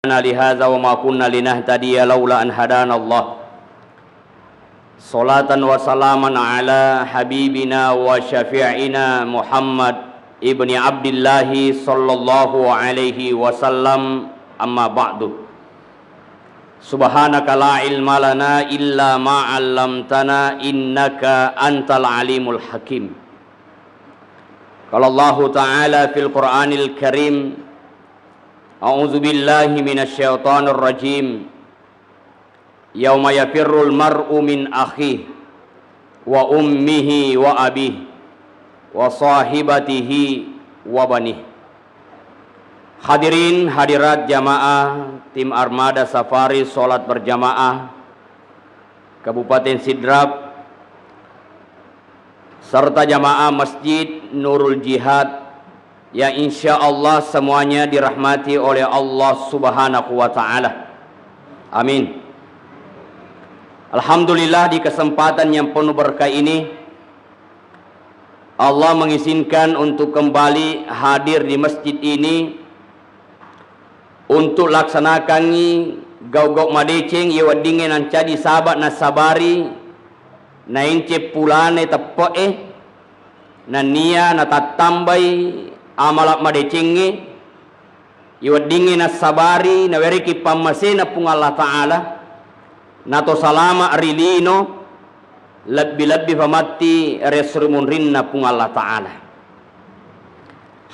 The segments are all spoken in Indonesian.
Lihadza wa ma kunna linahtadiya laula an hadana Allah. Salatan wa salaman ala habibina wa syafi'ina Muhammad ibni Abdullah sallallahu alaihi wasallam, amma ba'du. Subhanaka la ilma lana illa ma 'allamtana innaka antal alimul hakim. Qala Allah ta'ala fil Qur'anil Karim, a'udzu billahi minasyaitonir rajim. Yauma yafirrul mar'u min akhihi wa ummihi wa abihi wa sahibatihi wa banihi. Hadirin hadirat jamaah tim Armada Safari Salat Berjamaah Kabupaten Sidrap serta jamaah Masjid Nurul Jihad yang insya Allah semuanya dirahmati oleh Allah Subhanahu wa Ta'ala. Amin. Alhamdulillah, di kesempatan yang penuh berkah ini Allah mengizinkan untuk kembali hadir di masjid ini untuk laksanakan gaugok madeceng yewadingin ancadi sahabat nasabari na ince pulane tepoe na nia na tatambai amalak madecengi yewadingin nasabari na weriki pamasena pung Allah Ta'ala nato salama rilino lebih-lebih pamati resrumun rinna pung Allah Ta'ala.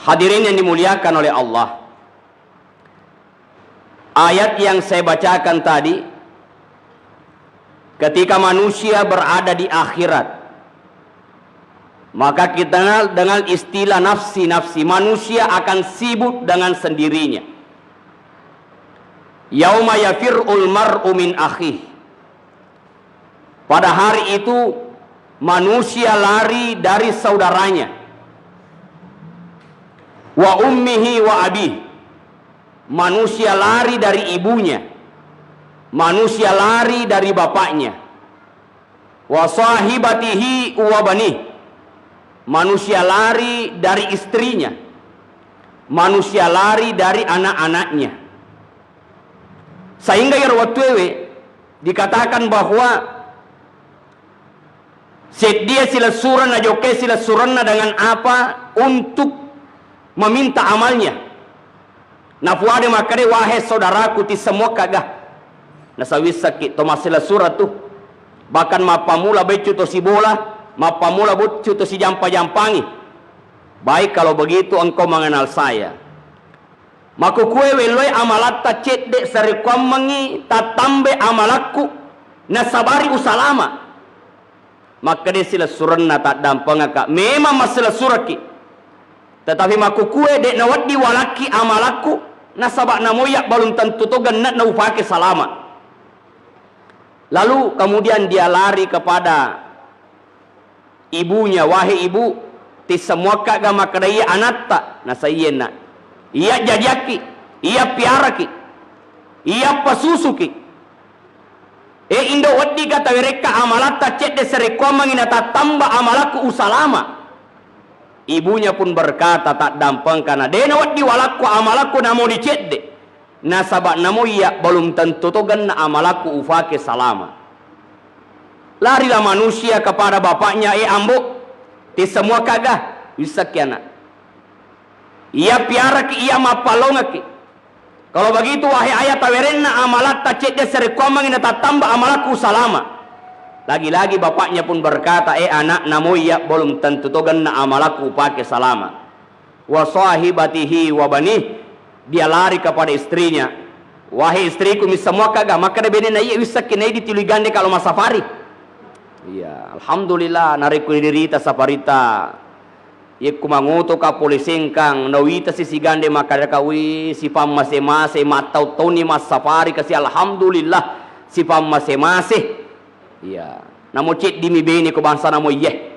Hadirin yang dimuliakan oleh Allah, ayat yang saya bacakan tadi, ketika manusia berada di akhirat, maka kita dengan istilah nafsi-nafsi, manusia akan sibuk dengan sendirinya. Yauma yafirul mar'u min akhihi, pada hari itu manusia lari dari saudaranya. Wa ummihi wa abihi, manusia lari dari ibunya, manusia lari dari bapaknya. Wa sahibatihi wa banihi, manusia lari dari istrinya, manusia lari dari anak-anaknya. Sehingga yarwatwewe dikatakan bahwa dia sila suran na joke sila suran na dengan apa untuk meminta amalnya. Nafuade makade wahe saudaraku ti semua kagah nasawisa ki to masila surat tu bahkan mapamula becu to si bola, mapamula becu to si jampa-jampangi. Baik kalau begitu engkau mengenal saya, maku kue weloi amalatta cedde sarikwam mangi tatambe amalaku nasabari usalama. Maka dia sila suranna tak dampang kak memang masalah suraki, tetapi maku kue dek nawadi walaki amalaku nasabak namoyak balum tentu to ganat na upake salama. Lalu kemudian dia lari kepada ibunya, wahai ibu, ti semua kak gama kadaya anatta nasayena, iya jajaki, iya piaraki, iya pasusuki. Indo wadi kata mereka amalata cedde serekwa manginata tambah amalaku usalama. Ibunya pun berkata tak dampang karena dena wadi walaku amalaku namo dicedde nasabak namo iya belum tentu togan na amalaku ufake salama. Larilah manusia kepada bapaknya, ambo ti semua kagah wisakiana, iya piara ki iya mapalonga ki. Kalau begitu wahai ayat tawerenna amalat tacedde serekomang ina tatamba amalaku salama. Lagi-lagi bapaknya pun berkata, anak namo ya belum tentu togan na amalaku pakai salama. Wa sahibatihi wa banih, dia lari kepada istrinya. Wahai istriku mis semua kagak maka da bene na iya wisakinai ditiligande kalau masafari. Iya, alhamdulillah nariku dirita safarita. Yeku manguto ka polisengkang nawita si sigande makadaka wi si pam mase-mase matau toni mas safari kasi alhamdulillah si pam mase-mase. Iya, namo cit dimi beni ko bangsa namo ye.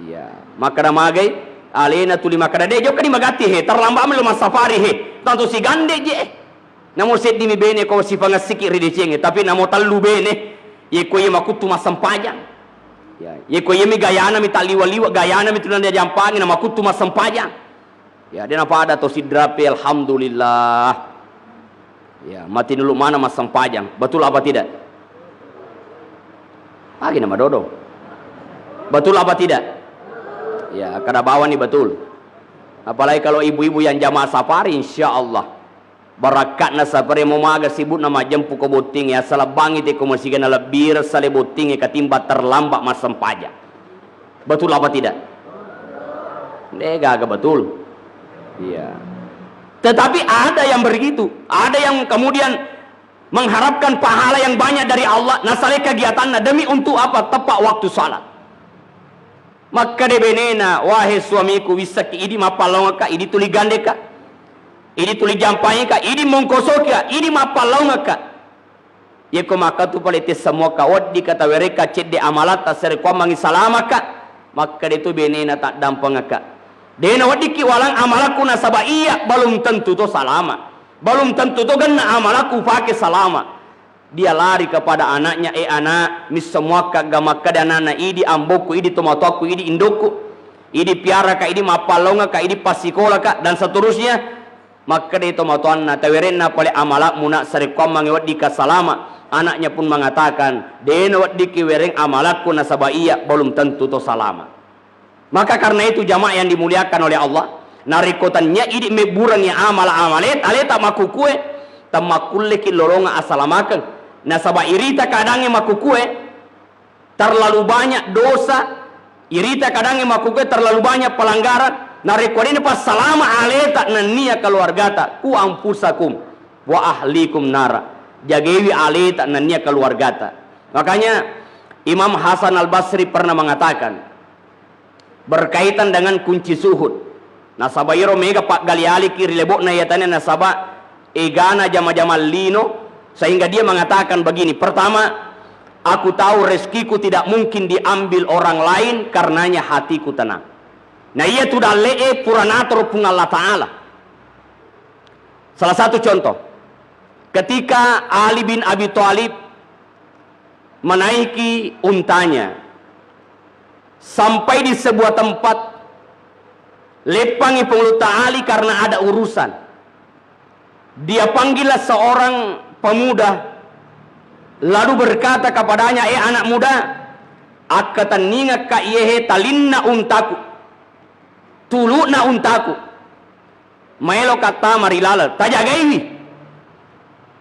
Iya, makada magay alena tuli makada de jo kadi magati he terlambat melo mas safari he tanto si gande je. Namo cit dimi beni ko si pangasiki ridecenge tapi namo tallu bene ye ko ye makutu mas sampajang. Ya, ye ko yemi gayana mi taliwa-liwa gayana mi tunan dia jampangi nama kutu mas sampajang. Ya, dia napa ada to sidrape alhamdulillah. Ya, mati dulu mana Mas Sempajang. Betul apa tidak? Lagi nama Dodo. Betul apa tidak? Ya, kada bawa nih betul. Apalagi kalau ibu-ibu yang jamaah safari, insya Allah barakatna safari memaga sibuk nama jempu ke boting ya salah bangit ke masikan lebih sale boting ketimba terlambat Mas Sempajang. Betul apa tidak? Nega agak betul. Iya. Tetapi ada yang begitu, ada yang kemudian mengharapkan pahala yang banyak dari Allah. Nasale kegiatannya demi untuk apa? Tepat waktu salat. Maka de benena, wahai suamiku wisaki idi mapalonga ka, idi tuli gande ka, idi tuli jampai ka, idi mongkoso ka, idi mapalonga ka. Ye ko maka tu palete semua ka wadi kata wereka cedde amalata sere ko mangi salama ka. Maka de tu benena tak dampang ka. Dena wadiki walang amalaku nasaba iya belum tentu to salama. Belum tentu to ganna amalaku pakai salama. Dia lari kepada anaknya, anak, mis semua kagama kada nana idi amboku, idi tomatoku, idi indoku, idi piara ka, idi mapalonga ka, idi pasikola ka dan seterusnya. Maka dia tomatoanna tawerenna pale amalak muna sarekom mangiwadi ka salama. Anaknya pun mengatakan, dena wadiki wereng amalaku nasaba iya belum tentu to salama. Maka karena itu jamaah yang dimuliakan oleh Allah, narikotannya idi meburangnya amal-amalet aleta makukue tamakulleki lolonga asalamakan. Nasaba irita kadangnya makukue terlalu banyak dosa, irita kadangnya makukue terlalu banyak pelanggaran. Narikotin pas salama aleta nania keluargata ku ampusakum wa ahlikum nara. Jagewi aleta nania keluargata. Makanya Imam Hasan Al-Basri pernah mengatakan berkaitan dengan kunci suhud. Nasaba iro mega pak galiali kiri lebok na yatane nasaba egana jama-jama lino, sehingga dia mengatakan begini. Pertama, aku tahu rezekiku tidak mungkin diambil orang lain karenanya hatiku tenang. Nah ia tudah lee puranator pung Allah Ta'ala. Salah satu contoh, ketika Ali bin Abi Thalib menaiki untanya sampai di sebuah tempat, lepangi pengeluh ta'ali karena ada urusan. Dia panggillah seorang pemuda, lalu berkata kepadanya, anak muda, akatan ninga ka iyehe talinna untaku, tuluna untaku, maelo kata marilala, tajagaiwi.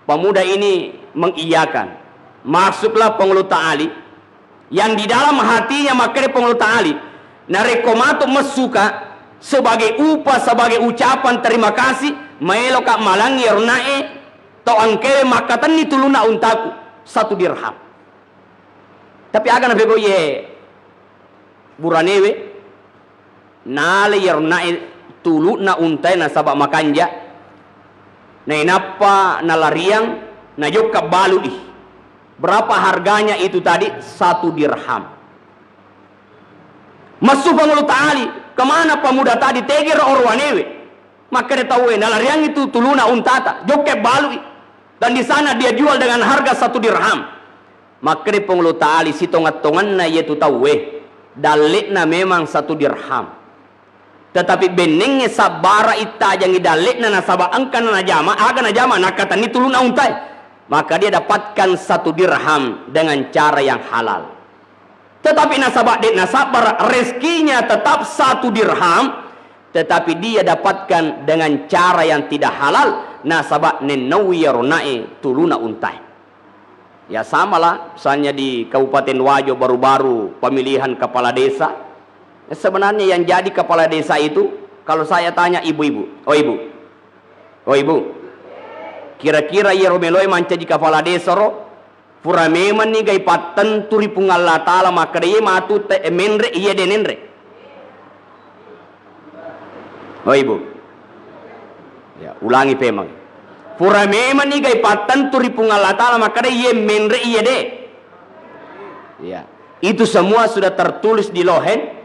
Pemuda ini mengiyakan. Masuklah pengeluh ta'ali yang di dalam hatinya makanya pengeluh ta'ali narekomato mesuka sebagai upah, sebagai ucapan terima kasih maelo kak malangi ernae to angkele makatan ni tuluna untaku 1 dirham. Tapi agak nabe ye buranewe nale ernae tuluna untai na sabak makanja na inapa nalariang na joka baludi. Berapa harganya itu tadi? 1 dirham. Masuk pengeluh ta'ali, kemana pemuda tadi? Tegir orwanewe. Maka dia tahu nalariang itu tuluna untata, joke balui. Dan di sana dia jual dengan harga 1 dirham. Maka dia pengeluh ta'ali si tongat-tonganna yaitu tahu dalikna memang 1 dirham. Tetapi benengnya sabara ita jangi dalikna nasaba angkan na jama, aga na jama nakata ni tuluna untai. Maka dia dapatkan 1 dirham dengan cara yang halal. Tetapi nasabar rezekinya tetap 1 dirham, tetapi dia dapatkan dengan cara yang tidak halal. Nasabak nenawi yarunai tuluna untai. Ya samalah misalnya di Kabupaten Wajo baru-baru pemilihan kepala desa. Sebenarnya yang jadi kepala desa itu, kalau saya tanya ibu-ibu, oh ibu, kira-kira ia romeloi manca di kepala desa ro pura meman ni gai patan turi pungalla ta'ala maka dia matu menre iya denenre. Oh ibu, ya ulangi pemang pura meman ni gai patan turi pungalla ta'ala maka dia iya menre iya de. Ya itu semua sudah tertulis di lohen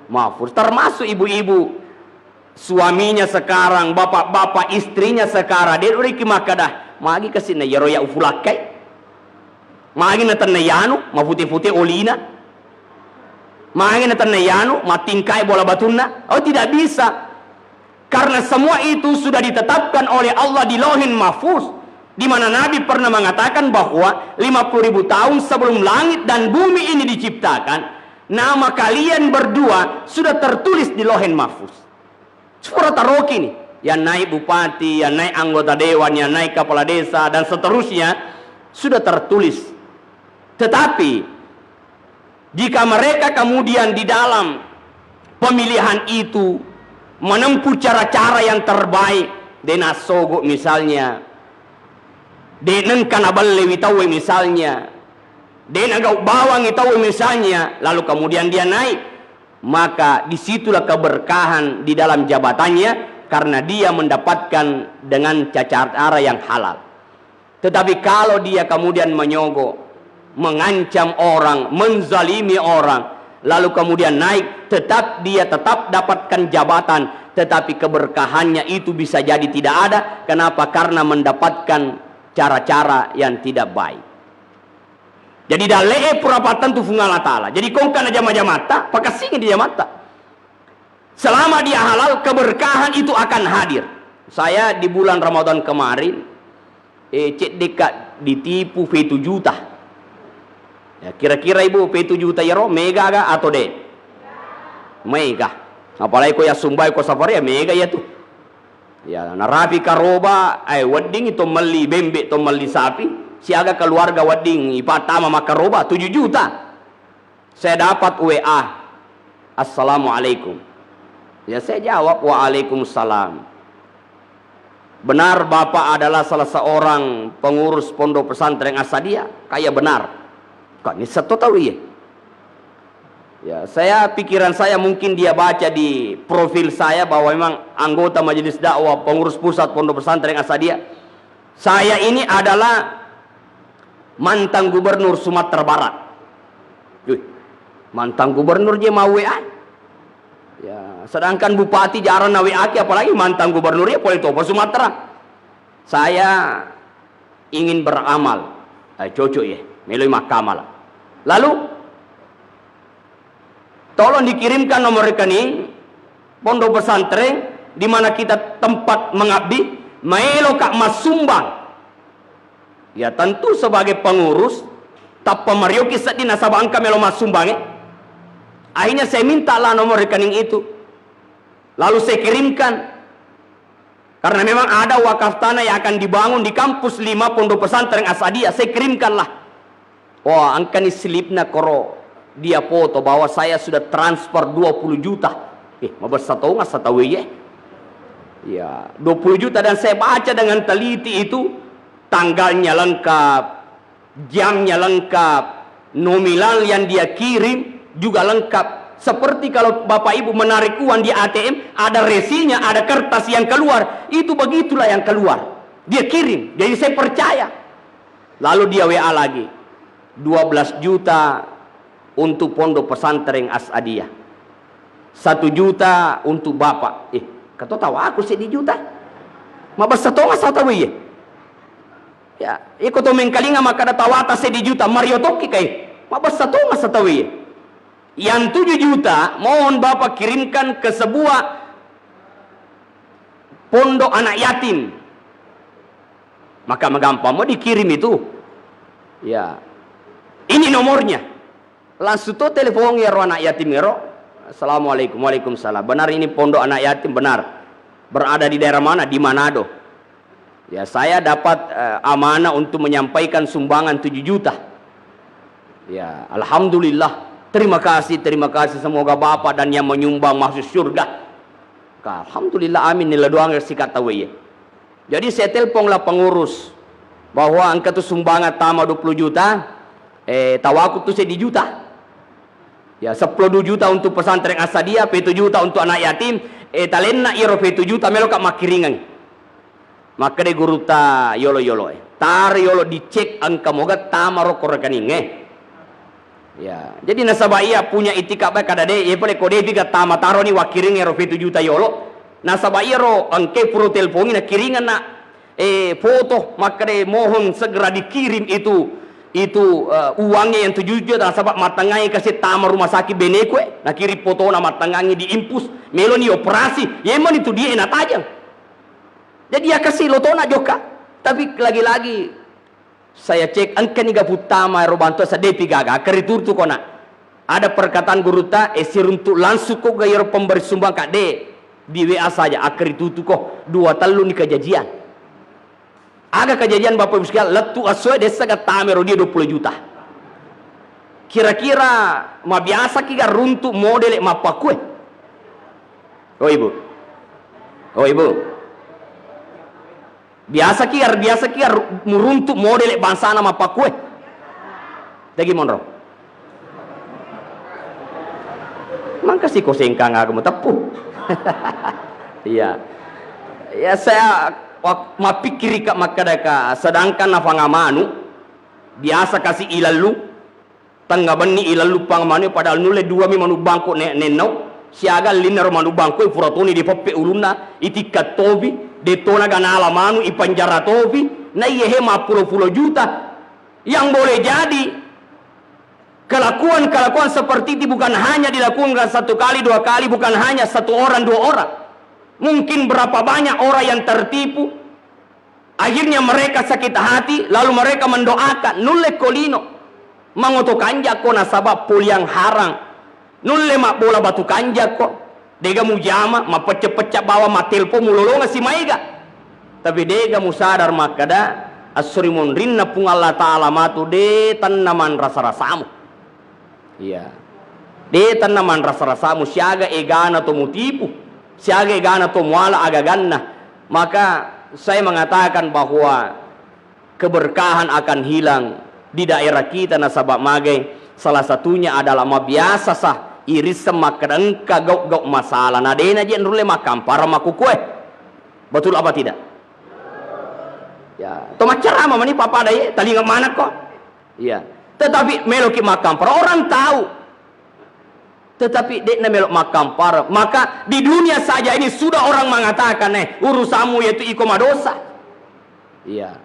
mahfuz, termasuk ibu-ibu suaminya sekarang, bapak-bapak istrinya sekarang. Dia udah kimakada magi kesini ya roya ufulakai magi natan yanu ma putih-putih olina magi natan yanu ma tingkai bola batuna. Oh tidak bisa, karena semua itu sudah ditetapkan oleh Allah di lauhin mahfuz. di mana Nabi pernah mengatakan bahwa 50.000 tahun sebelum langit dan bumi ini diciptakan, nama kalian berdua sudah tertulis di Lauhul Mahfuz. Surat Ar-Roki nih, yang naik bupati, yang naik anggota dewan, yang naik kepala desa dan seterusnya sudah tertulis. Tetapi jika mereka kemudian di dalam pemilihan itu menempuh cara-cara yang terbaik, denasogo misalnya, denen kanabal witawe misalnya, denagau bawang itawe misalnya, lalu kemudian dia naik, maka disitulah keberkahan di dalam jabatannya, karena dia mendapatkan dengan cara yang halal. Tetapi kalau dia kemudian menyogok, mengancam orang, menzalimi orang, lalu kemudian naik, dia tetap dapatkan jabatan, tetapi keberkahannya itu bisa jadi tidak ada. Kenapa? Karena mendapatkan cara-cara yang tidak baik. Jadi dalee purapatan tu fungala ta'ala. Jadi kong kana jama-jamata, pakasingin di jamata. Selama dia halal, keberkahan itu akan hadir. Saya di bulan Ramadan kemarin, cek dekat ditipu V7 juta. Ya, kira-kira ibu V7 juta ya roh, mega ga atau de? Mega. Apalagi ko ya sumbai ko safari ya mega ya tuh. Ya, narapi karoba, wedding itu meli bembe to meli sapi, siaga keluarga wedding ipatama makaroba 7 juta. Saya dapat WA, Assalamualaikum. Ya saya jawab, Waalaikumsalam. Benar Bapak adalah salah seorang pengurus pondok pesantren Asadiyah? Kayak benar. Kok ini satu tahu ya? Ya, pikiran saya mungkin dia baca di profil saya bahwa memang anggota majelis dakwah pengurus pusat pondok pesantren Asadiyah. Saya ini adalah mantan gubernur Sumatera Barat. Mantan gubernur dia mau WA. Ya, sedangkan bupati jarang na WA, apalagi mantan gubernurnya Politopo Sumatera. Saya ingin beramal. Cocok ya, melalui mahkamah. Lalu tolong dikirimkan nomor rekening pondok pesantren di mana kita tempat mengabdi, maelo kak mas sumbang. Ya tentu sebagai pengurus, tak pemario kisah di nasabah angka melo mas sumbang. Akhirnya saya mintalah nomor rekening itu, lalu saya kirimkan, karena memang ada wakaf tanah yang akan dibangun di kampus 5 pondok pesantren Asadiyah. Saya kirimkanlah. Wah, angka ni slipna koro dia foto bahwa saya sudah transfer 20 juta. Mabas satu nggak satu ya? Ya, 20 juta, dan saya baca dengan teliti itu, tanggalnya lengkap, jamnya lengkap, nominal yang dia kirim juga lengkap. Seperti kalau Bapak Ibu menarik uang di ATM, ada resinya, ada kertas yang keluar, itu begitulah yang keluar. Dia kirim, jadi saya percaya. Lalu dia WA lagi, 12 juta untuk pondok pesantren Asadiyah, 1 juta untuk Bapak. Kata tahu aku sih di juta. Mabas satu nggak satu ya. Ya, ikut mengkalinga maka ada tawata sih di juta. Mario Toki kayak. Mabas satu nggak satu ya. Yang 7 juta mohon Bapak kirimkan ke sebuah pondok anak yatim. Maka gampang mau dikirim itu. Ya, ini nomornya. Langsung tuh telepon ya anak yatim ya. Assalamualaikum. Waalaikumsalam. Benar ini pondok anak yatim, benar. Berada di daerah mana? Di Manado. Ya, saya dapat amanah untuk menyampaikan sumbangan 7 juta. Ya, alhamdulillah. Terima kasih semoga Bapak dan yang menyumbang masuk surga. Alhamdulillah, amin. Nilai doang sikat tahu ya. Jadi saya teleponlah pengurus bahwa angka tu sumbangan tambah 20 juta. Tawaku tu saya di juta. Ya, 10 juta untuk pesantren Asadiyah, 7 juta untuk anak yatim. Talena iro 7 juta melo kak makiringan. Maka de guru ta yolo tar yolo dicek angka moga tamaro rekening. Ya, jadi nasabah iya punya itikad baik kada de, boleh kode tiga tama taro ni wakiring ero 7 juta yolo. Nasabah iya ro angke puro teleponi na kiringan na foto, maka de mohon segera dikirim itu uangnya yang 7 juta. Nasabah matangangi kasih tama rumah sakit Benekwe, na kiri foto na matangangi diimpus, meloni operasi, yeman itu dia enak tajang. Jadi ya kasih lotona joka. Tapi lagi-lagi saya cek angka niga putama robanto sadepi gaga keritur tu kona. Ada perkataan guru ta esiruntuk langsung kok gaya pemberi sumbang kak de di WA saja akeritur tu kok 2 tahun ni kejadian. Ada kejadian Bapak Ibu sekalian letu asoi desa katamero dia 20 juta. Kira-kira ma biasa kita runtuk model mapa kue. Oh ibu. Oh ibu. Biasa kia meruntuk model bangsa nama pak kue. Lagi monro. Mangka si kosengkang aku tepu. Iya. Ya saya mapikir kak makadaka sedangkan nafangamanu biasa kasih ilalu tangga bani ilalu pangamanu padahal nule 2 mi manu bangko nenau siaga linar manu bangko furatoni di poppe uluna itikat tobi detona ganala manu ipanjara tobi na yehe 50 juta yang boleh jadi kelakuan seperti itu bukan hanya dilakukan 1 kali 2 kali, bukan hanya 1 orang 2 orang, mungkin berapa banyak orang yang tertipu akhirnya mereka sakit hati lalu mereka mendoakan nulle kolino mangoto kanja ko nasabab pul yang harang nulle mak bola batu kanja kok dega mujama ma pecah-pecah bawa ma telpo mulolonga si maiga tapi dega musadar makada asuri monrinna pung Allah taala matu de tanaman rasa-rasamu iya de tanaman rasa-rasamu siaga egana to mutipu siaga egana to muala agaganna maka saya mengatakan bahwa keberkahan akan hilang di daerah kita nasabab magai salah satunya adalah ma biasa sah iris semak kedengka gok masalah nadena jen rule makam para maku kue betul apa tidak ya to macarama mani papa daya tali mana kok iya tetapi meloki makam para orang tahu tetapi dekna melok makam para maka di dunia saja ini sudah orang mengatakan urusamu yaitu ikoma dosa iya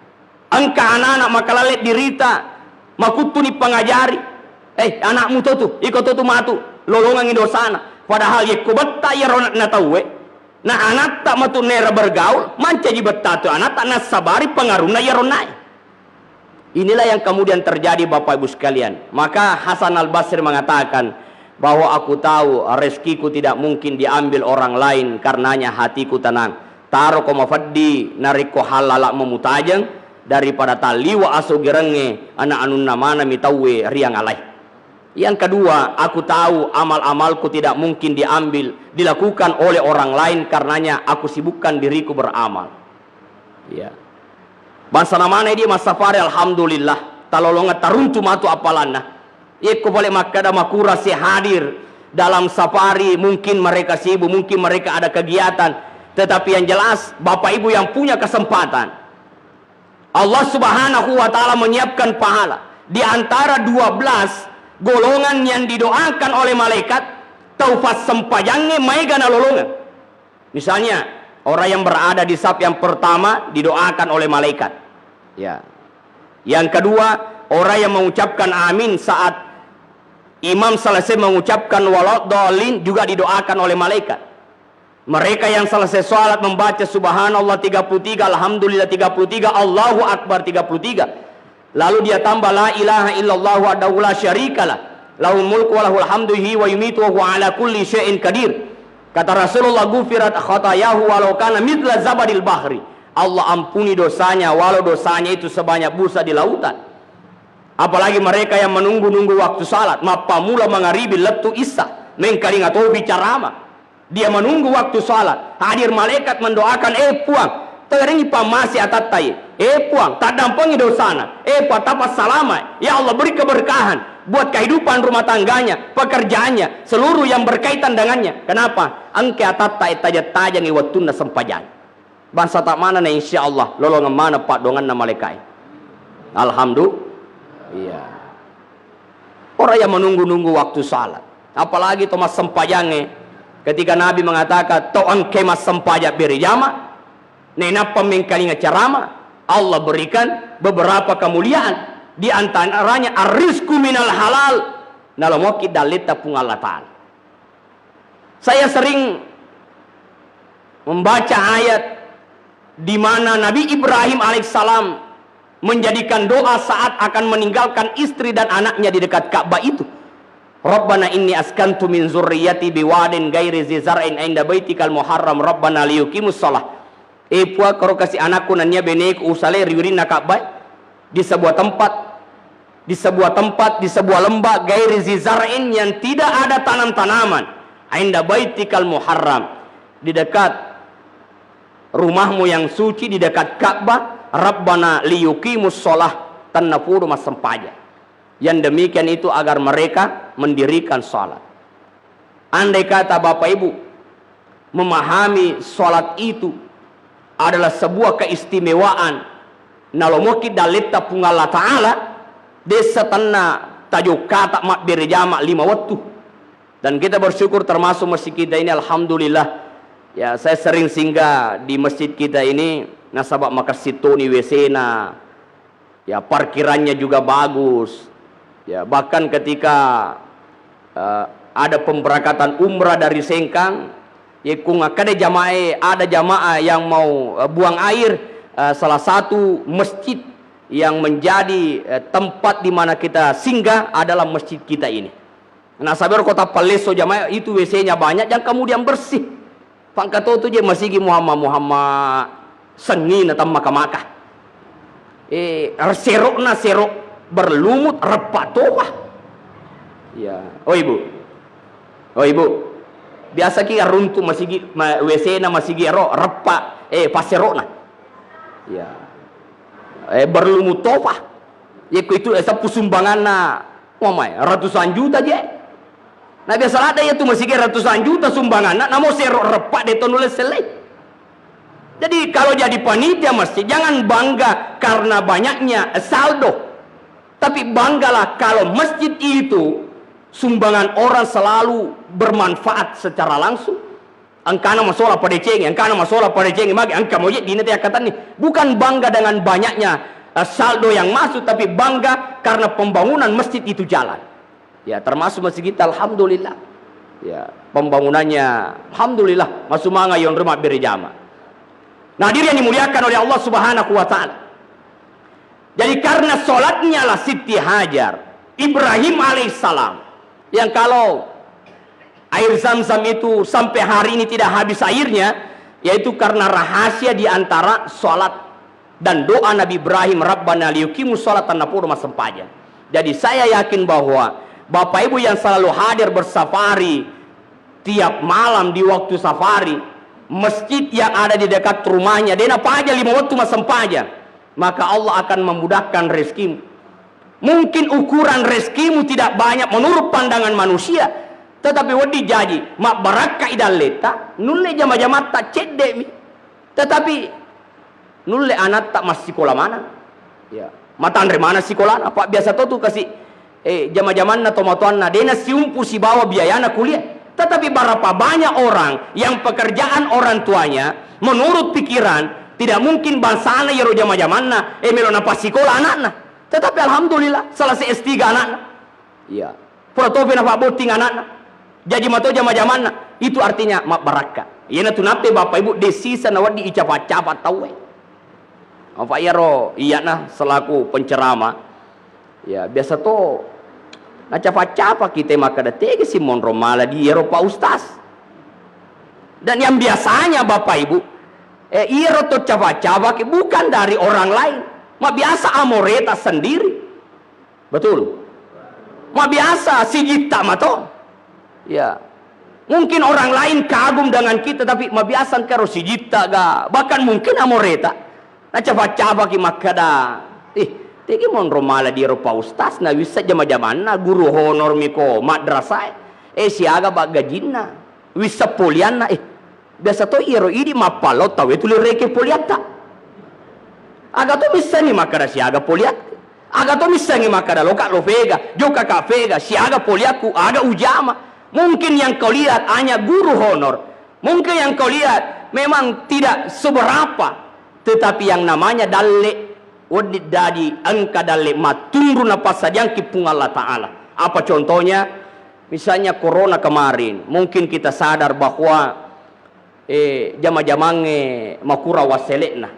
angka anak-anak makalalet dirita makutuni pengajari anakmu tuh ikut tuh matu lolongan indosana padahal ye kubetta ya ronak na tahu nah anak tak matu nera bergaul mancaji betta tu anak tak nasabari pengaruhna ya ronai inilah yang kemudian terjadi Bapak Ibu sekalian maka Hasan Al-Basri mengatakan bahwa aku tahu rezekiku tidak mungkin diambil orang lain karenanya hatiku tenang taro koma faddi nariko halala memutajeng daripada taliwa aso gerenge anak anun namana mitawe riang alai. Yang kedua, aku tahu amal-amalku tidak mungkin dilakukan oleh orang lain karenanya aku sibukkan diriku beramal. Ya. Bangsa namanya dia mas safari alhamdulillah talolonga taruntu matu apalana. Iko boleh makada makura si hadir dalam safari mungkin mereka sibuk, mungkin mereka ada kegiatan, tetapi yang jelas Bapak Ibu yang punya kesempatan Allah Subhanahu wa taala menyiapkan pahala di antara 12 golongan yang didoakan oleh malaikat taufas sempajangnya maigana lolongan misalnya orang yang berada di saf yang pertama didoakan oleh malaikat ya yang kedua orang yang mengucapkan amin saat imam selesai mengucapkan waladhdallin juga didoakan oleh malaikat mereka yang selesai sholat membaca subhanallah 33 alhamdulillah 33 Allahu akbar 33 lalu dia tambah la ilaha illallah wahdahu la syarikalah lahul mulku wa lahul hamdu wa yumitu wa huwa ala kulli syai'in qadir kata Rasulullah gufirat khatayahu walau kana mithla zabadil bahri Allah ampuni dosanya walau dosanya itu sebanyak busa di lautan apalagi mereka yang menunggu-nunggu waktu salat mapamula mangaribi letu isa mengkalinga to bicarama dia menunggu waktu salat hadir malaikat mendoakan puang teringi pamasi atatai puang tak dampangi dosana patapa salama ya Allah beri keberkahan buat kehidupan rumah tangganya pekerjaannya seluruh yang berkaitan dengannya kenapa angke atatai tajat-tajang iwatuna sempajan bangsa tak mana na insyaallah lolongan mana pak dongan na malaikat alhamdulillah iya orang yang menunggu-nunggu waktu salat apalagi Thomas sempajangnya ketika Nabi mengatakan to angke mas sempajak beri jama nena pemengkalinga carama Allah berikan beberapa kemuliaan di antaranya arrizku minal halal nalamoki dalita pung Allah Ta'ala saya sering membaca ayat di mana Nabi Ibrahim alaihissalam menjadikan doa saat akan meninggalkan istri dan anaknya di dekat Ka'bah itu. Rabbana inni askantu min zurriyyati biwadin ghairi zi zar'in 'inda baitikal muharram rabbana liyuqimus shalah. Pua karo kasih anakku nanya benek usale riurina Ka'bah di sebuah tempat, di sebuah lembah ghairi zi zar'in yang tidak ada tanam-tanaman, 'inda baitikal muharram, di dekat rumahmu yang suci, di dekat Ka'bah. Rabbana liyuqimus shalah tanapuru masampaja. Yang demikian itu agar mereka mendirikan sholat. Andai kata Bapak Ibu memahami sholat itu adalah sebuah keistimewaan, nalomoki dalita pung Allah Ta'ala desa tanah tajuk kata mak berjamaah 5 waktu. Dan kita bersyukur termasuk masjid kita ini, alhamdulillah ya, saya sering singgah di masjid kita ini nasabak makasitu ni WC na ya, parkirannya juga bagus ya. Bahkan ketika ada pemberangkatan umrah dari Sengkang ya, kung ada jamaah yang mau buang air, salah satu masjid yang menjadi tempat di mana kita singgah adalah masjid kita ini. Nah, sabar kota Paleso jamaah itu WC-nya banyak yang kemudian bersih. Pangkato tu je masih Muhammad sengin atau maka-maka. Serok na serok berlumut repatoah. Ya, oh ibu, biasa kita runtuh masih WC na masih gero repa paserok na. Ya, berlumut topa. Ya itu sapu sumbangan na, omai ratusan juta je. Nah biasa ada ya tu masih ratusan juta sumbangan na, namo serok repa detonules selai. Jadi kalau jadi panitia masjid jangan bangga karena banyaknya saldo, tapi banggalah kalau masjid itu sumbangan orang selalu bermanfaat secara langsung. Angkana masalah pada ceng, angkana masalah pada ceng, magi angka mau jadi nanti kata nih, bukan bangga dengan banyaknya saldo yang masuk, tapi bangga karena pembangunan masjid itu jalan. Ya, termasuk masjid kita, alhamdulillah. Ya, pembangunannya, alhamdulillah, masuk manga yon rumah berjamaah. Nah, diri yang dimuliakan oleh Allah Subhanahu wa Ta'ala. Jadi karena sholatnya lah Siti Hajar, Ibrahim alaihissalam, yang kalau air Zam-Zam itu sampai hari ini tidak habis airnya, yaitu karena rahasia di antara sholat dan doa Nabi Ibrahim, Rabbana liyuqimus sholata napur masempaja. Jadi saya yakin bahwa Bapak Ibu yang selalu hadir bersafari tiap malam di waktu safari, masjid yang ada di dekat rumahnya dena paja 5 waktu masempaja, maka Allah akan memudahkan rezekimu. Mungkin ukuran rezekimu tidak banyak menurut pandangan manusia, tetapi wadi jadi mak barakah idaleta nulle jama-jama tak cedemi, tetapi nulle anak tak masih sekolah mana ya, matandre mana sekolah apa biasa tuh kasih jama-jaman na tomatoan na dena siumpu si bawa biayana kuliah. Tetapi berapa banyak orang yang pekerjaan orang tuanya menurut pikiran tidak mungkin bangsana yero jama-jamanna melona pas sekolah anakna, tetapi alhamdulillah selesai S3 anakna ya, protope na pak boting anakna jadi mato jama-jamanna, itu artinya mak barakah ya. Na tunate Bapak Ibu desisa na wadi icapa-capa tahu apa ya ro iya nah selaku penceramah ya, biasa to nah capa-capa kita maka datege si monro malah di Eropa ustaz. Dan yang biasanya Bapak Ibu iro to capa-capa bukan dari orang lain, ma biasa amoreta sendiri, betul, ma biasa si kita mato ya. Mungkin orang lain kagum dengan kita, tapi ma biasa karo si kita ga, bahkan mungkin amoreta nah capa-capa ki makada tegi monro mala di Eropa ustaz na bisa jama-jaman na guru honor miko madrasah siaga bak gajinna bisa polian na biasa to iro idi mapalo tahu itu lireke poliata aga to bisa ni makada siaga poliat aga to bisa ni makada loka lofega joka kafega siaga poliaku aga ujama. Mungkin yang kau lihat hanya guru honor, mungkin yang kau lihat memang tidak seberapa, tetapi yang namanya dalle wadid dadi angka dalle matungru napas yang kipung Allah Ta'ala. Apa contohnya? Misalnya corona kemarin, mungkin kita sadar bahwa jama-jamange makura waselekna.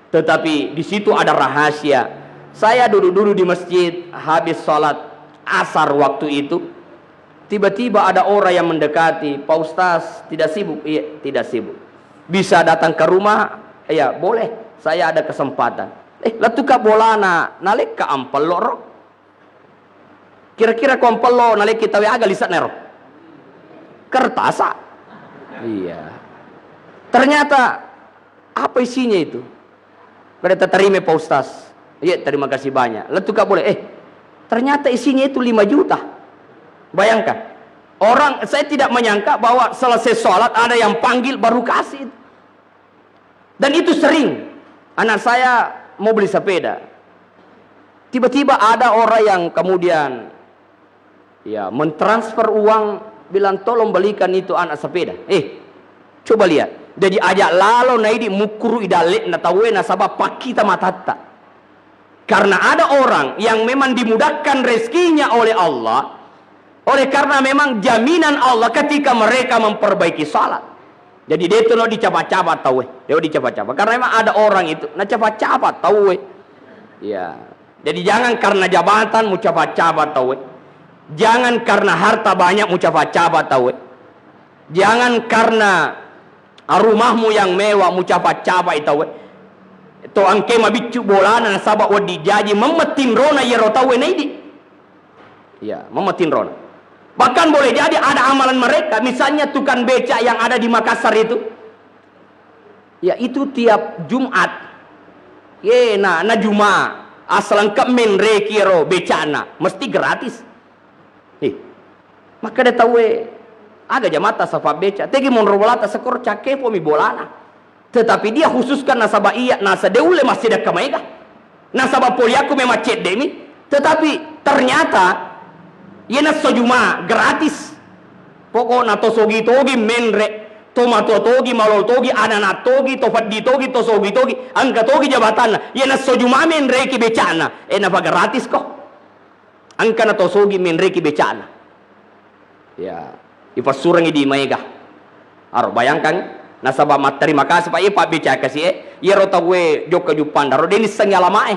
Tetapi di situ ada rahasia. Saya duduk-duduk di masjid habis sholat asar waktu itu. Tiba-tiba ada orang yang mendekati. Pak Ustaz, tidak sibuk? Iya, tidak sibuk. Bisa datang ke rumah? Iya, boleh. Saya ada kesempatan. Latuka bolana nalik ka ampel loro. Kira-kira ko ampel lo nalik kita agak lihat nero. Kertasa. Iya. Ternyata apa isinya itu? Berita terima Pak Ustaz. Iya, terima kasih banyak. Latuka boleh. Ternyata isinya itu 5 juta. Bayangkan. Orang, saya tidak menyangka bahwa selesai sholat ada yang panggil baru kasih. Dan itu sering. Anak saya mau beli sepeda. Tiba-tiba ada orang yang kemudian ya mentransfer uang, bilang tolong belikan itu anak sepeda. Coba lihat. Jadi ajak lalu naidi mukuru idalik na tawe na sabab pakita matata. Karena ada orang yang memang dimudahkan rezekinya oleh Allah. Oleh karena memang jaminan Allah ketika mereka memperbaiki salat. Jadi dia itu no dicapat-capat tahu, dia dicapat-capat. Karena memang ada orang itu, nah capat-capat tahu, ya. Jadi jangan karena jabatan mu capat-capat tahu, jangan karena harta banyak mu capat-capat tahu, jangan karena rumahmu yang mewah mu capat-capat tahu. To angke mabicu bolana sabab wadi jaji memetin rona yero tahu naidi, ya memetin rona. Bahkan boleh jadi ada amalan mereka, misalnya tukang beca yang ada di Makassar itu, ya itu tiap Jumat, na Jumat, asal kemen rekiro becana, mesti gratis. Maka dia tahu, agak jamata safa beca, tegi monrobolata sekor cake pomi bolana. Tetapi dia khususkan nasabah iya, nasa deule masih ada kemega, nasabah poliaku memang cek demi, tetapi ternyata Yena sojuma gratis. Pokoknya tosogi togi menre, tomato togi malol togi anana togi tofat di togi tosogi togi angka togi jabatan. Yena sojuma menre ki becana. Napa gratis kok? Angka na tosogi menre ki becana. Ya, ipasurangi di mega. Aro bayangkan nasabah mat terima kasih Pak Pak beca kasih yero tawe joka jupan daro denis sengalamae.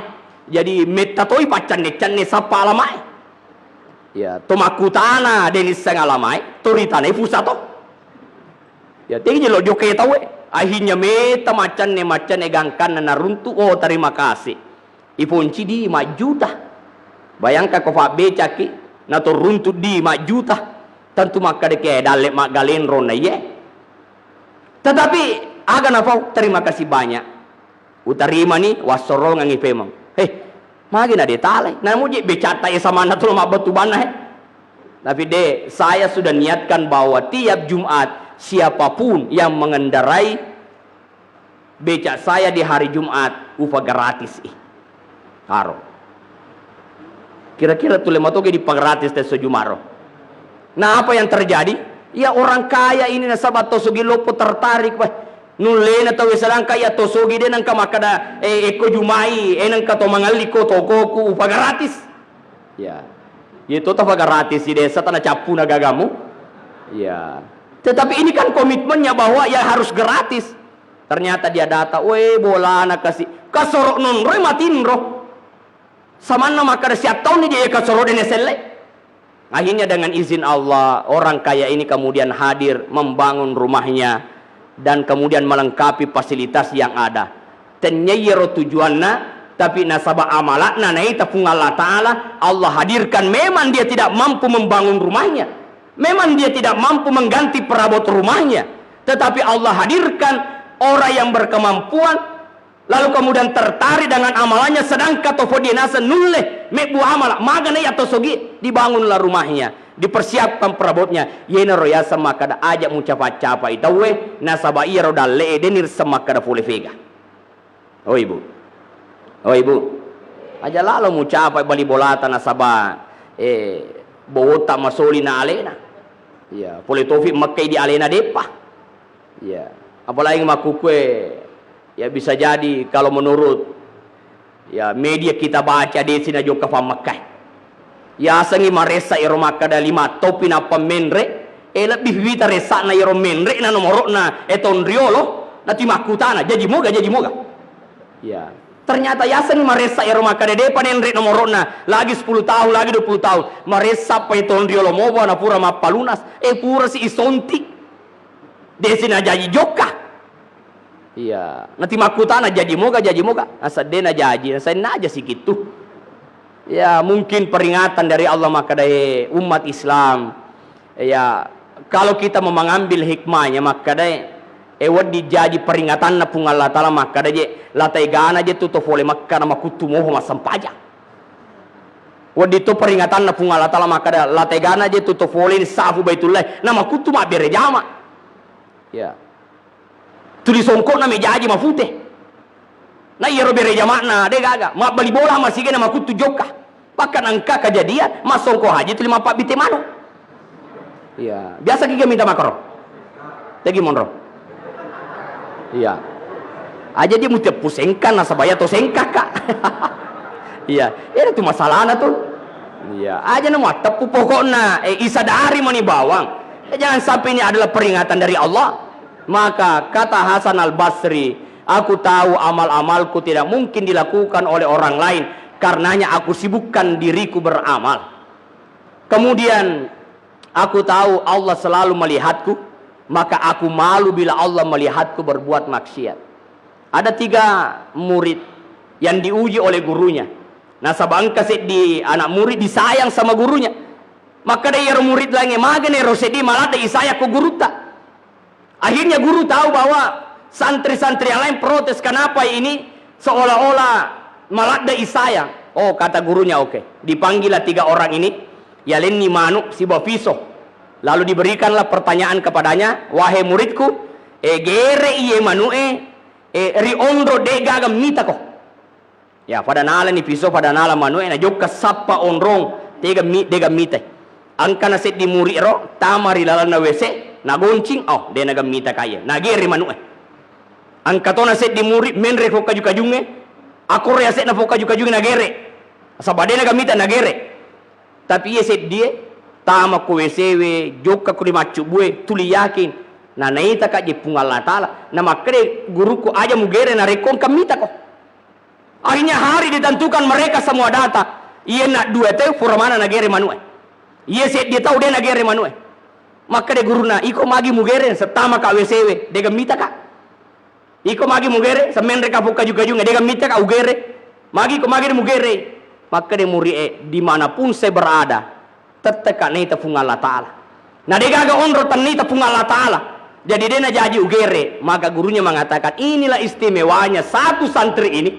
Jadi metatoi pacan ne sapa alamae. Ya, tomakutana denis sengalamai, toritana fusato. Ya, tinggi lo joke tahu. Akhirnya meta macan ne gangkan na runtu. Oh, terima kasih. Ipunci di 5 juta. Bayangkan kau pak becaki, na to runtu di 5 juta. Tentu maka deke dalek mak galen rona ye. Tetapi aga napa terima kasih banyak. Utarima ni wasorong ngi pemang. Magi na detale, na muji becata ya sama na tuh batu bana Tapi saya sudah niatkan bahwa tiap Jumat siapapun yang mengendarai becak saya di hari Jumat upah gratis Haro. Kira-kira tuh lematoge di gratis tes sejumaro. Nah apa yang terjadi? Ya orang kaya ini nasabat tosugi lopo tertarik nulen atau wesalang kaya tosogi de nang kamakada eko jumai nang kato mangaliko tokoku upah gratis. Ya. Itu upah gratis di desa tanah capu nagagamu. Ya. Tetapi ini kan komitmennya bahwa ya harus gratis. Ternyata dia data, bola anak kasih kasorok non roy matin roh. Sama nama kada siap tahun dia kasorok dan selek. Akhirnya dengan izin Allah orang kaya ini kemudian hadir membangun rumahnya dan kemudian melengkapi fasilitas yang ada. Tenyayro tujuanna tapi nasabah amalatna nai tapung Allah Ta'ala Allah hadirkan. Memang dia tidak mampu membangun rumahnya, memang dia tidak mampu mengganti perabot rumahnya, tetapi Allah hadirkan orang yang berkemampuan lalu kemudian tertarik dengan amalannya, sedangkan tofodianasa nulle mebu amal magana atau sogi dibangunlah rumahnya, dipersiapkan perabotnya. Yena royasa makada ajak mucapa-capa itawe nasabah iya rodalle denir semakada fule vega. Oh ibu aja lalu mucapa bali bolata nasabah bota masoli na alena. Ya, pole tofi makai di alena depa. Ya, apalagi makukwe ya bisa jadi kalau menurut ya media kita baca di sini juga pamakai. Ya sangi maresa iro makada 5 topi na pamenre lebih vita resak na yero menre na nomorok na tondriolo na timakutana jadi moga ya ternyata yasen maresa yero makadede panenre nomorok na lagi 10 tahun lagi 20 tahun maresa pa tondriolo moba na pura mapalunas pura si isonti desina jadi joka iya nanti makutana jadi moga asa dena jadi saya aja sih gitu ya mungkin peringatan dari Allah makadai umat Islam ya kalau kita mau mengambil hikmahnya makadai wadi jadi peringatan na pung Allah Ta'ala makadai latai gana je tuto fole makka na makutu moho masampaja wadi itu peringatan na pung Allah Ta'ala makadai latai gana je tuto fole ni safu baitullah na makutu ma berejama ya tulis songkok na mejaji mafute na yero berejama na de gaga ma bali bola masige na makutu joka bahkan angka kejadian masongko haji tu 5 bite mano iya biasa kita minta makro lagi monro iya aja dia mutia pusengkan nasabaya to sengkak kak iya itu masalahnya tuh iya aja nama tepu pokoknya isa dari mani bawang jangan sampai ini adalah peringatan dari Allah maka kata Hasan al-Basri aku tahu amal-amalku tidak mungkin dilakukan oleh orang lain karenanya aku sibukkan diriku beramal kemudian aku tahu Allah selalu melihatku maka aku malu bila Allah melihatku berbuat maksiat. Ada 3 murid yang diuji oleh gurunya. Nah sabangka di anak murid disayang sama gurunya. Maka dia murid lagi magane rosedi malah dia isaya ku guru tak. Akhirnya guru tahu bahwa santri-santri yang lain protes kenapa ini seolah-olah malah dia isaya. Oh kata gurunya oke. Dipanggillah 3 orang ini. Yalenni manu si bafiso. Lalu diberikanlah pertanyaan kepadanya, wahai muridku, gere iye manue, riondro de gagam mita ko. Ya, pada nala ni piso pada nala manue na joka sappa onrong dega mita. Angka na set di muri ro, tamari lalan na wese, na goncing, oh, de na mita kaya. Na gere manue. Angka to na set di muri menre ko kaju-kajunge, ako rea set na ko kaju-kajunge na gere. Sabade na mita na gere. Tapi ye set dia tama ko wesewe joka ko macu bue tuli yakin na naita ka je pungal Allah Taala na makre guruku aja mugere na rekon kamita ko akhirnya hari ditentukan mereka semua data iya nak 2 teh furamana na gere manue iya set dia tahu dia na gere manue maka de guruna iko magi mugere setama ka wesewe de gamita ka iko magi mugere semen reka buka juga de gamita ka ugere magi ko magi mugere maka de muri dimanapun saya berada teteka nita pung Allah Ta'ala nah dia gaga onro nita pung Allah Ta'ala jadi dia jadi ugere maka gurunya mengatakan inilah istimewanya satu santri ini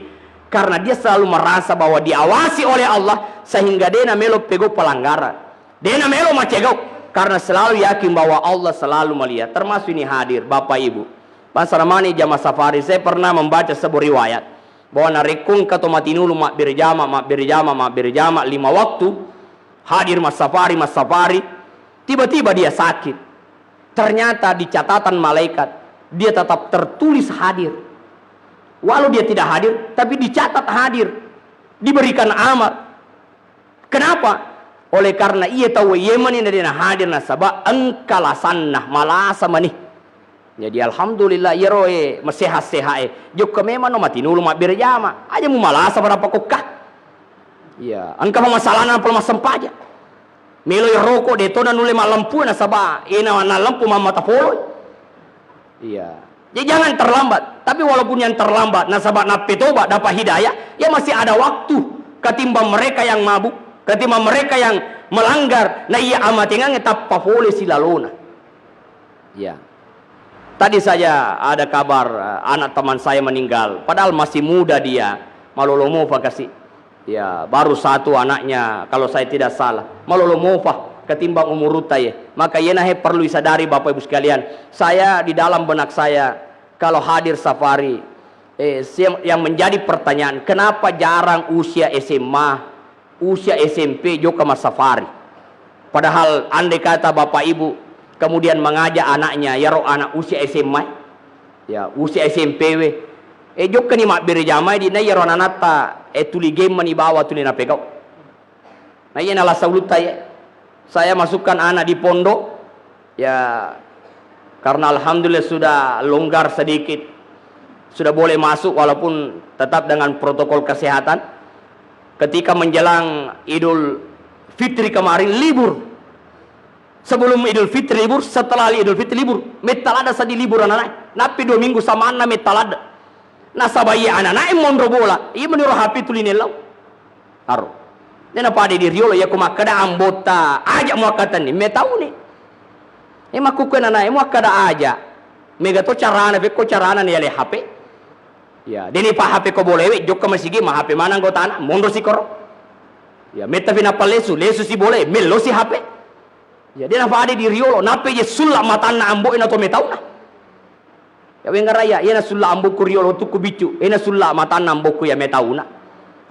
karena dia selalu merasa bahwa diawasi oleh Allah sehingga dia melo pego pelanggaran dia melo macegau karena selalu yakin bahwa Allah selalu melihat termasuk ini hadir Bapak Ibu Pasaramani jamaah safari saya pernah membaca sebuah riwayat bahwa narekung kato matinulu mak berjama 5 waktu hadir mas safari tiba-tiba dia sakit ternyata di catatan malaikat dia tetap tertulis hadir walau dia tidak hadir tapi dicatat hadir diberikan amal kenapa oleh karena ia tahu Yemen ini dia hadir nasabah engkalasanah malasa manih jadi alhamdulillah yeroe mesehat-sehat juga memang no matinulu mak berjama aja mu malasa berapa kokah iya, angka masalahna pel masampaja. Melo rokok de tona nule lampu na saba, ina na lampu mata polo. Iya. Jadi jangan terlambat. Tapi walaupun yang terlambat nasabah na petoba dapat hidayah, ya masih ada waktu ketimbang mereka yang mabuk, ketimbang mereka yang melanggar. Nah iya amatingan tappa pole silalona. Iya. Tadi saja ada kabar anak teman saya meninggal, padahal masih muda dia. Malolomo pakasi. Ya baru 1 anaknya kalau saya tidak salah malolo mofah ketimbang umur ya maka yenahe perlu disadari Bapak Ibu sekalian saya di dalam benak saya kalau hadir safari yang menjadi pertanyaan kenapa jarang usia SMA usia SMP juga mas safari padahal andai kata Bapak Ibu kemudian mengajak anaknya ya roh anak usia SMA ya usia SMP juga ni mak berjamai di na ya roh anata tuli game mani bawa tuli na pegau. Nah iya nala saulut saya masukkan anak di pondok. Ya, karena alhamdulillah sudah longgar sedikit, sudah boleh masuk walaupun tetap dengan protokol kesehatan. Ketika menjelang Idul Fitri kemarin libur, sebelum Idul Fitri libur, setelah Idul Fitri libur, metal ada sadi libur anak-anak, napi 2 minggu sama anak metal ada. Nah sabayi anak-anak mondro bola, iya menurut HP tulinelau, taruh. Dan apa ada di Riolo ya kumakada ambota, aja mau kata nih, metau nih. Emak kuku anak-anak, emak kada aja. Mega to carana, beko carana nih ale HP. Ya, deni pa HP ko boleh, jok masigi mah HP mana anggota anak, mondro si koro. Ya, meta fina lesu si boleh, melo si HP. Ya, dia apa ada di Riolo, nape je sulla matana ambo ina to metau na. Ya wenga raya, ina sulla ambo ku Riolo tu ku bicu, ina sulla matana ambo ku ya metau na.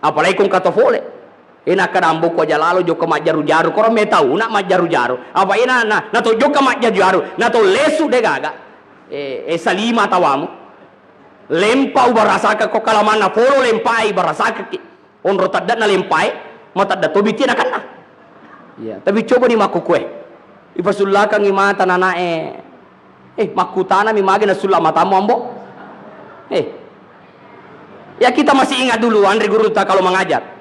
Apalagi kung katofole. Ina kada ambo ko aja lalu jok majaru-jaru, koro metau na majaru-jaru. Apa ina na to jok majaru-jaru, na to lesu de gaga. Salima tawamu. Lempa ubarasaka ko kalamana polo lempai barasaka ki. Onro tadda na lempai, matadda to bitina kana. Ya, tapi coba ni makukue. Ipasullakan imata nanae. Makutana mi magi na sulla matamu ambo. Ya kita masih ingat dulu Andre Guruta kalau mengajar.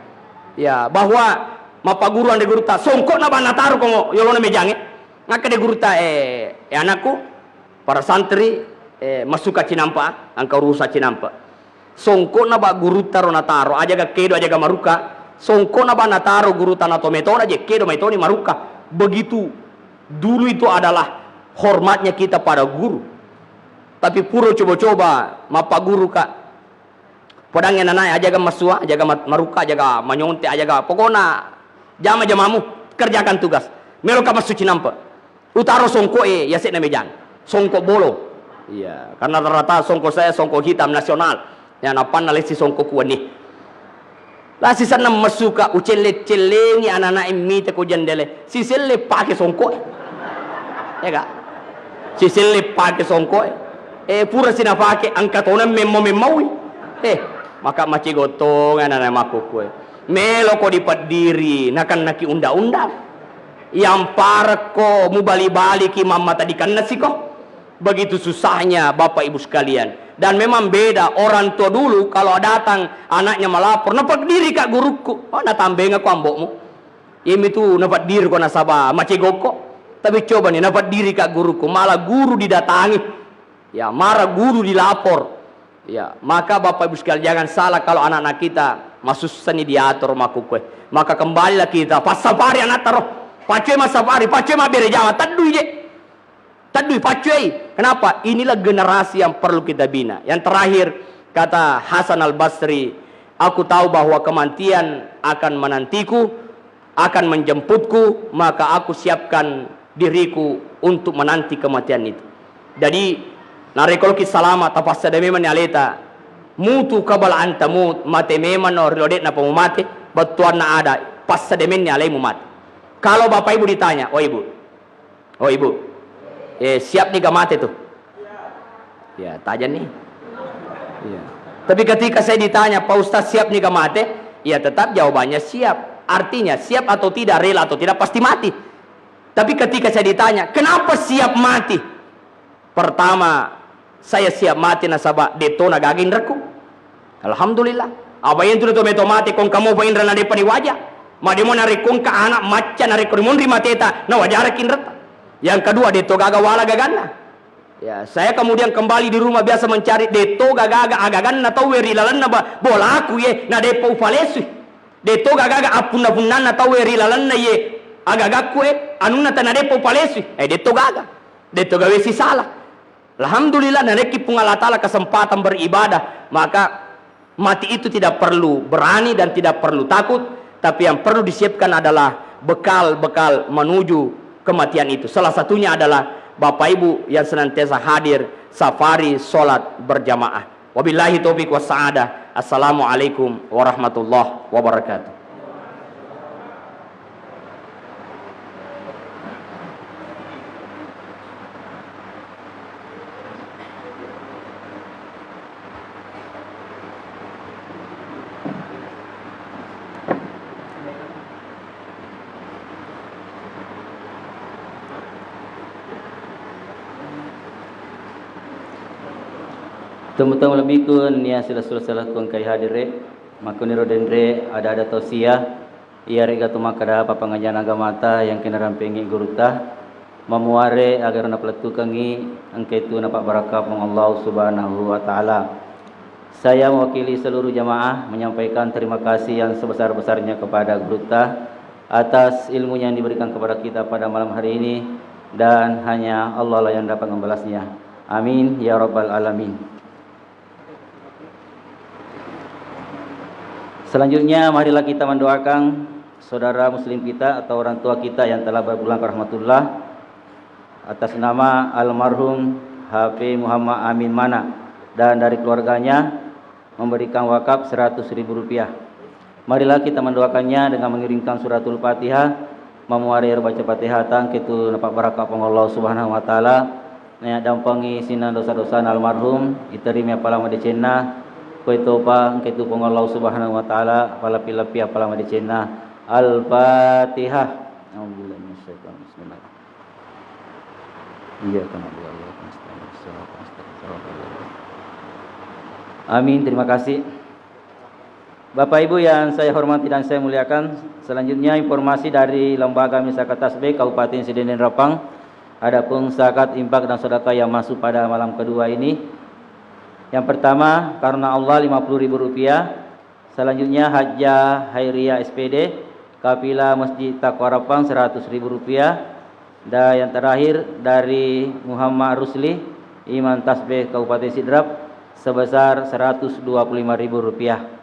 Ya, bahwa mapaguru Andre Guruta songkok na banataru ko yolona mejange. Ngaka de Guruta anakku para santri masuka Cinampa, angka rusa Cinampa. Songkok na ba Guruta ro nataro aja ga kedo aja ga maruka. Songko na ba nataro Guruta na tometona je kedo maitoni maruka. Begitu dulu itu adalah hormatnya kita pada guru. Tapi puro coba-coba mapa guru kak. Podangnya nanai aja ga masua, aja ga maruka, aja ga manyonte, aja ga pokona jamamu kerjakan tugas. Melo ka masu Cinampa. Utaro songko ya sek na mejang. Songko bolo. Iya, karena rata-rata songko saya songko hitam nasional. Yang napan nalesi songko kuan nih. Lah si sana masuka ucele-cele ni anak-anak imite ko jendele. Si sele pakai songko. Ya gak? Si sele pakai songko. Pura sina pakai angkatona memmo-memmawi. Maka maci gotong anak-anak makukue. Melo ko dipadiri nakan naki undang-undang. Yang para ko mubali-bali ki mama tadi kan nasi ko. Begitu susahnya Bapak Ibu sekalian. Dan memang beda orang tua dulu kalau datang anaknya melapor, napak diri kak guruku. Oh, na tambenga ko ambokmu. Ini tuh napak diri ko nasaba maci goko. Tapi coba nih napak diri kak guruku, malah guru didatangi. Ya, marah guru dilapor. Ya, maka Bapak Ibu sekalian jangan salah kalau anak-anak kita masuk seni diatur makukue. Maka kembalilah kita pas safari anak taruh. Pacuy mas safari, pacuy mas bere jawa tadu je. Tadu pacuy. Kenapa? Inilah generasi yang perlu kita bina. Yang terakhir kata Hasan Al-Basri, aku tahu bahwa kematian akan menantiku, akan menjemputku, maka aku siapkan diriku untuk menanti kematian itu. Jadi narekoloki salama tapas sada memang aleta mutu kabal anta mut mate memang no relodet na pemumate batuan na ada pas sada memang alai mumat. Kalau Bapak Ibu ditanya, oh ibu, siap nih gak mati tuh? Ya, tajan nih. Ya. Tapi ketika saya ditanya, Pak Ustaz siap nih gak mati? Ya tetap jawabannya siap. Artinya siap atau tidak, rela atau tidak, pasti mati. Tapi ketika saya ditanya, kenapa siap mati? Pertama, saya siap mati nasabah deto nagagin reku. Alhamdulillah. Apa yang tuh meto mati kong kamu pain rana depan di wajah. Mademo narikong ka anak maca narikong mon rimateta na wajarakin reta. Yang kedua deto gaga wala gagana. Ya, saya kemudian kembali di rumah biasa mencari deto gaga agagan na taweri lalan na bola aku ye na depo ufalesu. Deto gaga apun-apunan na taweri lalan na ye agagaku anuna na depo ufalesu. Deto gaga. Deto gawe si salah. Alhamdulillah nareki pungalatala kesempatan beribadah, maka mati itu tidak perlu berani dan tidak perlu takut, tapi yang perlu disiapkan adalah bekal-bekal menuju kematian itu. Salah satunya adalah Bapak Ibu yang senantiasa hadir safari sholat berjamaah. Wabillahi taufiq wassa'adah. Assalamualaikum warahmatullahi wabarakatuh. Temu-temu lebih kun nia sila kun kai hadire makuniro dendre ada tausiah ia rega tumakada papangajan agama ta yang kena rampengi guruta memuare agar na peletukangi angkaitu na pak barakah pang Allah Subhanahu wa taala. Saya mewakili seluruh jamaah menyampaikan terima kasih yang sebesar-besarnya kepada guruta atas ilmu yang diberikan kepada kita pada malam hari ini, dan hanya Allah lah yang dapat membalasnya. Amin ya rabbal alamin. Selanjutnya marilah kita mendoakan saudara muslim kita atau orang tua kita yang telah berpulang ke rahmatullah atas nama almarhum HP Muhammad Amin Mana, dan dari keluarganya memberikan wakaf Rp100.000. Marilah kita mendoakannya dengan mengirimkan suratul Fatihah, memuari baca Fatihah tang kitu dapat barakah Allah Subhanahu wa taala. Nya dampangi sinan dosa-dosa almarhum iterima pala madecena koitopa kitu Allah Subhanahu wa taala pala pilapi pala madecena. Al-Fatihah. Alhamdulillah minasyaitonir rajim. Bismillah. Iya kan Allah. Amin, terima kasih. Bapak Ibu yang saya hormati dan saya muliakan, selanjutnya informasi dari Lembaga Misakat Tasbih Kabupaten Sidin Rapang. Adapun zakat, infak dan sedekah yang masuk pada malam kedua ini. Yang pertama, karena Allah Rp50.000. Selanjutnya Hajjah Hairiyah SPD Kapila Masjid Taqwa Rapang Rp100.000. Dan yang terakhir dari Muhammad Rusli Iman Tasbih Kabupaten Sidrap sebesar Rp125.000.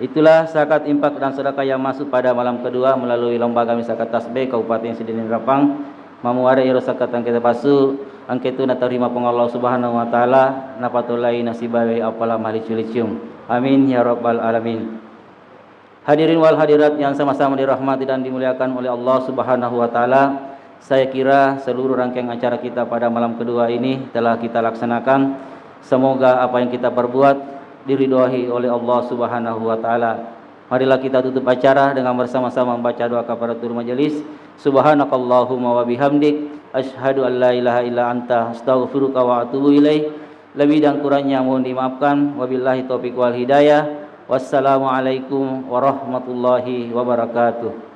Itulah zakat, infak dan sedekah yang masuk pada malam kedua melalui Lembaga Misakat Tasbih Kabupaten Sidin Rapang. Mamuare iro zakat yang kita pasu angketu na terima pang Allah Subhanahu wa taala napatulai nasibawi apala malicum. Amin ya rabbal alamin. Hadirin wal hadirat yang sama-sama dirahmati dan dimuliakan oleh Allah Subhanahu wa taala, saya kira seluruh rangkaian acara kita pada malam kedua ini telah kita laksanakan. Semoga apa yang kita perbuat diridhoi oleh Allah Subhanahu wa taala. Marilah kita tutup acara dengan bersama-sama membaca doa kafaratul majelis. Subhanakallahumma wa bihamdik asyhadu an la ilaha illa anta astaghfiruka wa atubu ilaik. Lebih dan kurangnya mohon dimaafkan. Wabillahi taufiq wal hidayah. Wassalamualaikum warahmatullahi wabarakatuh.